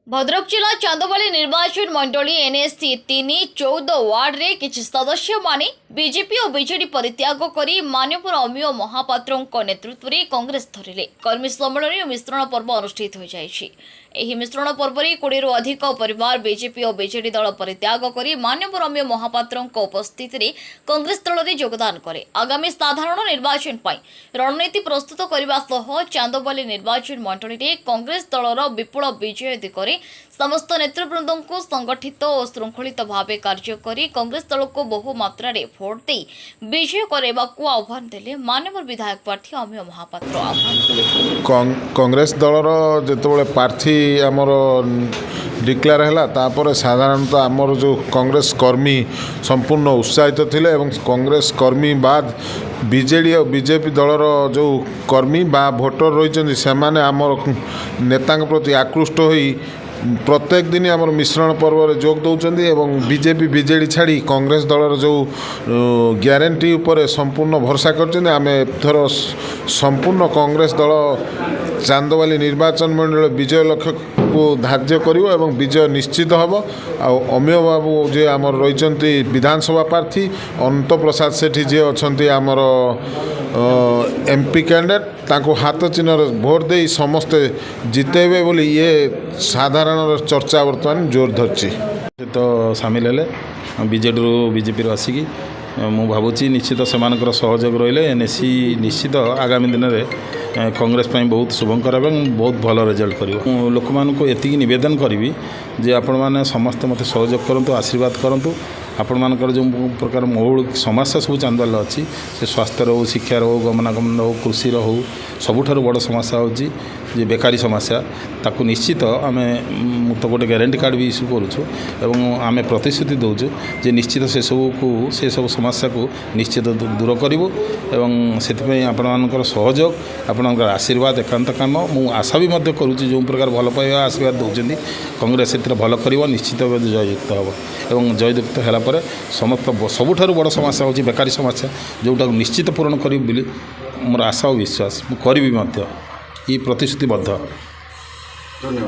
भद्रक जिला चांदोबाली निर्वाचन मंडली एनएससी 3-14 वार्ड रे किछि सदस्य माने बीजेपी और बीजेडी परित्याग करी माननीय अमिय महापात्र नेतृत्व में कांग्रेस धरिले कर्मी सम्मेलन और मिश्रण पर्व अनुष्ठित हो जाइछि। एही मिश्रण पर्व रे 20 रु अधिक परिवार बीजेपी और बीजेडी दल परित्याग करी माननीय अमिय महापात्र उपस्थित रे कांग्रेस दल रे योगदान करे आगामी साधारण निर्वाचन पई रणनीति प्रस्तुत करबा सह चांदोबाली निर्वाचन मंडली रे कांग्रेस दलर विपुल विजय दिगरे समस्त नेतृवृंद को संगठित और श्रृंखलित भाव कार्य करी कांग्रेस दल को बहु मात्रा रे भोट दे विजय करबा को आह्वान देले माननीय विधायक प्रार्थी अमिय महापात्र। आह्वान कांग्रेस दलर जेतबेले प्रार्थी आमर डिक्लेयर है तापर साधारणतः आमर जो कांग्रेस कर्मी संपूर्ण उत्साहित थिले एवं कांग्रेस कर्मी बाद बीजेडी और बीजेपी दलर जो कर्मी बा भोटर रही से आमर नेता प्रति आकृष्ट होई प्रत्येक दिन आमर मिश्रण पर्व में जोग दौरान एवं बीजेपी बीजेडी छाड़ी कांग्रेस दलर जो ग्यारंटी उपर संपूर्ण भरोसा करछन आमे थर संपूर्ण कांग्रेस दल चांदोबाली निर्वाचन मंडल विजय लक्ष्य को धार्य करिवो एवं विजय निश्चित हम अमिय बाबू जे आमर रही विधानसभा प्रार्थी अनंत प्रसाद सेठी जे अच्छी आमर एमपी कैंडिडेट ताको हाथ चिन्ह भोट दे समस्ते जितेबे बोली ये साधारण चर्चा वर्तमान जोर धरछि। तो सामिल हेले बीजेडी रू बीजेपी आसिकी मु भावुची निश्चित सेमानकर सहयोग रहिले एनएससी निश्चित आगामी दिन में कांग्रेस ପାଇଁ बहुत शुभंकर और बहुत भल रिजल्ट कर लोक मानक एति निवेदन करी जे आपण मैंने समस्त मत सहयोग करूँ आशीर्वाद करूँ आपण मानकर जो प्रकार मौलिक समस्या सब चांदोबाली अच्छी से स्वास्थ्य हो शिक्षार हो गमनागमन हो कृषि हो सबुठार बड़ समस्या होची जे बेकारी समस्या ताकू निश्चित आम तो गोटे ग्यारंटी कार्ड भी इश्यू करूँ एवं आम प्रतिश्रुति दौचु जे निश्चित से सब समस्या को निश्चित दूर करूँ एवं से आपण मानकर सहयोग आपणकर आशीर्वाद एकांत काम मु आशा भी करुँच जो प्रकार भल पाइबा आशीर्वाद दौरान कांग्रेस से भल कर निश्चित भाव जययुक्त हम एवं जययुक्त है समस्त सबुठार बड़ समस्या होची बेकारी समस्या जोटा निश्चित पूरण करी बोली मोर आशा और विश्वास करी प्रतिश्रुतिबद्ध।